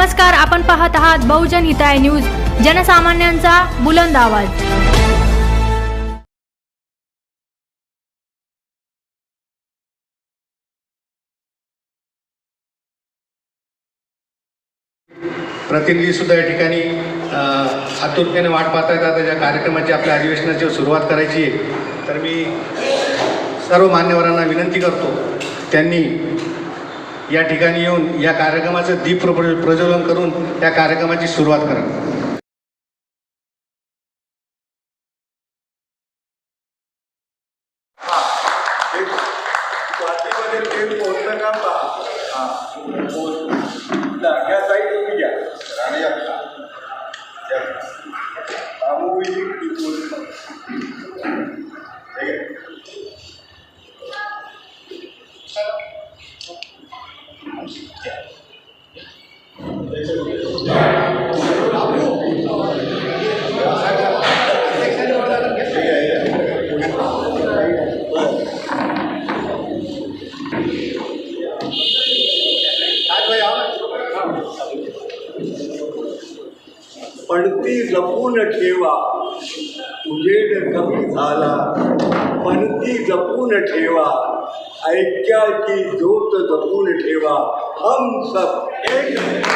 नमस्कार, आपण पाहत आहात बहुजन हिताय न्यूज, जनसामान्यांचा बुलंद आवाज। प्रतिनिधी सुद्धा या ठिकाणी आतुरतेने वाट पाहत आहेत। आता ज्या कार्यक्रमाची आपल्या अधिवेशनाची सुरुवात करायची आहे, तर मी सर्व मान्यवरांना विनंती करतो त्यांनी या ठिकाणी येऊन या कार्यक्रमाचं दीप प्रज्वलन करून त्या कार्यक्रमाची सुरुवात करा। पणती जपून ठेवा, उजेड कमी झाला, पणती जपून ठेवा, ऐक्याची ज्योत जपून ठेवा, हम सब एक है।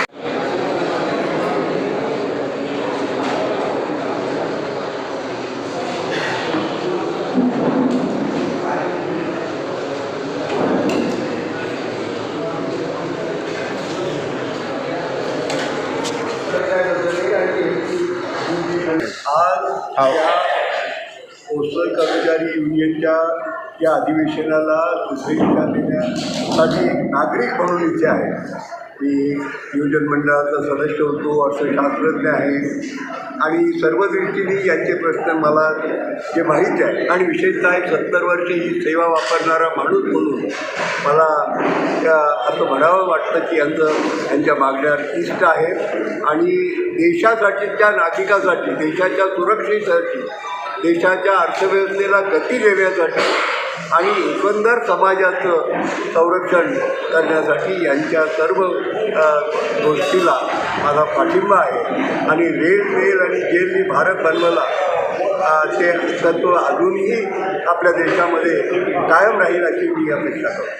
आज या पोस्टल कर्मचारी युनियनच्या या अधिवेशनाला शुभेच्छा देण्यासाठी एक नागरिक म्हणून इथे आहे। मी नियोजन मंडळाचा सदस्य होतो, अर्थशास्त्रज्ञ आहे आणि सर्व दृष्टीने यांचे प्रश्न मला जे माहीत आहे आणि विशेषतः 70 वर्ष ही सेवा वापरणारा माणूस म्हणून मला असं म्हणावं वाटतं की यांच्या मागण्या इष्ट आहेत आणि देशासाठीच्या नागरिकासाठी, देशाच्या सुरक्षेसाठी, देशाच्या अर्थव्यवस्थेला गती देण्यासाठी आणि एकंदर समाजाचं संरक्षण करण्यासाठी यांच्या सर्व गोष्टीला माझा पाठिंबा आहे आणि रेल मेल आणि जेलनी भारत बनवला ते तत्व अजूनही आपल्या देशामध्ये कायम राहील अशी मी अपेक्षा करतो।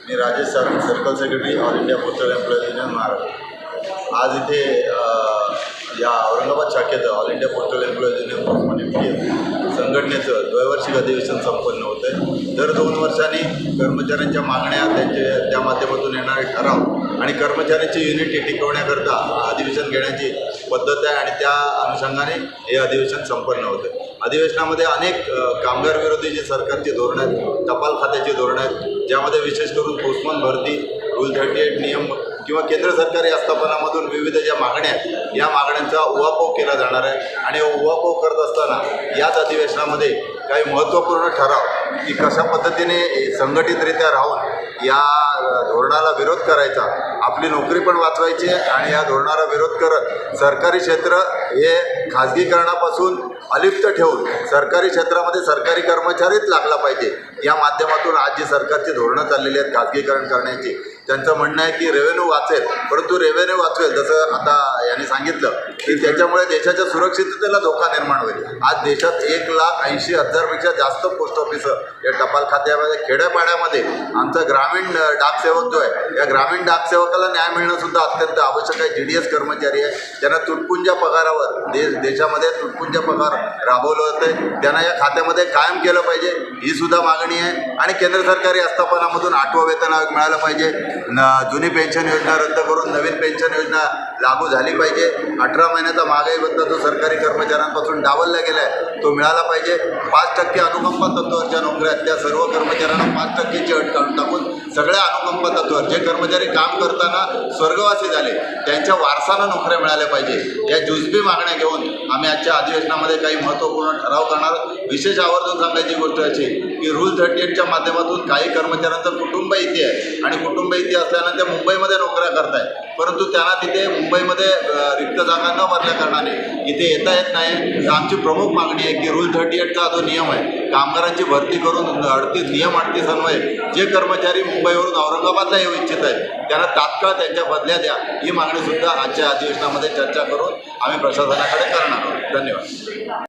मी Rajesh Sawant, circle secretary all India postal employees union Maharashtra. आज इथे या औरंगाबाद शाखेचं all India postal employees union postman संघटनेचं द्वैवार्षिक अधिवेशन संपन्न होतं आहे। दर 2 वर्षांनी कर्मचाऱ्यांच्या मागण्या, त्या माध्यमातून येणारे ठराव आणि कर्मचाऱ्यांची युनिटी टिकवण्याकरता अधिवेशन घेण्याची पद्धत आहे आणि त्या अनुषंगाने हे अधिवेशन संपन्न होतं। अधिवेशनामध्ये अनेक कामगार विरोधी जी सरकारची धोरणं आहेत, टपाल खात्याची धोरणं आहेत, ज्यामध्ये विशेष करून पोस्टमन भरती, रूल 38 नियम किंवा केंद्र सरकारी आस्थापनामधून विविध ज्या मागण्या आहेत, या मागण्यांचा उहापोह केला जाणार आहे आणि उहापोह करत असताना याच अधिवेशनामध्ये काही महत्त्वपूर्ण ठराव की कशा पद्धतीने संघटितरित्या राहून या धोरणाला विरोध करायचा, आपली नोकरी पण वाचवायची आणि या धोरणाला विरोध करत सरकारी क्षेत्र हे खाजगीकरणापासून अलिप्त ठेवून सरकारी क्षेत्रामध्ये सरकारी कर्मचारीच लागला पाहिजे, या माध्यमातून आज जी सरकारची धोरणं चाललेली आहेत खाजगीकरण करण्याची, त्यांचं म्हणणं आहे की रेव्हेन्यू वाचेल, परंतु रेव्हेन्यू वाचवेल जसं आता यांनी सांगितलं की त्याच्यामुळे देशाच्या सुरक्षिततेला धोका निर्माण होईल। आज देशात 1,80,000पेक्षा जास्त पोस्ट ऑफिसं या टपाल खात्यामध्ये, खेड्यापाड्यामध्ये आमचा ग्रामीण डाकसेवक जो आहे, या ग्रामीण डाकसेवकाला न्याय मिळणंसुद्धा अत्यंत आवश्यक आहे। GDS कर्मचारी आहे, त्यांना तुटपुंजा पगारावर देशामध्ये तुटपुंजा पगार राबवलं जातं, त्यांना या खात्यामध्ये कायम केलं पाहिजे, ही सुद्धा मागणी आहे। आणि केंद्र सरकारी आस्थापनामधून 8वं वेतन आयोग मिळालं पाहिजे, जुनी पेन्शन योजना रद्द करून नवीन पेन्शन योजना लागू झाली पाहिजे, 18 महिन्याचा महागाई भत्ता जो सरकारी कर्मचाऱ्यांपासून डावलला गेला आहे तो मिळाला पाहिजे, 5% अनुकंपा तत्त्वावरच्या नोकऱ्या त्या सर्व कर्मचाऱ्यांना 5%ची अट काढून टाकून सगळ्या अनुकंपा तत्त्वावर जे कर्मचारी काम करताना स्वर्गवासी झाले त्यांच्या वारसानं नोकऱ्या मिळाल्या पाहिजे। या जुजबी मागण्या घेऊन आम्ही आजच्या अधिवेशनामध्ये काही महत्त्वपूर्ण ठराव करणार। विशेष आवर्जून सांगायची गोष्ट अशी की रूल 38च्या माध्यमातून काही कर्मचाऱ्यांचं कुटुंब इथे आहे आणि कुटुंब इथे असल्यानं ते मुंबईमध्ये नोकऱ्या करतायत, परंतु त्यांना तिथे मुंबईमध्ये रिक्त जागा न भरल्या कारणाने इथे येता येत नाही। तर आमची प्रमुख मागणी आहे की रूल 38चा जो नियम आहे, कामगारांची भरती करून नियम 38 अन्वये जे कर्मचारी मुंबई मुंबईवरून औरंगाबादला येऊ इच्छित आहेत त्यांना तात्काळ त्यांच्या बदल्या द्या, ही मागणीसुद्धा आजच्या अधिवेशनामध्ये चर्चा करून आम्ही प्रशासनाकडे करणार आहोत. धन्यवाद.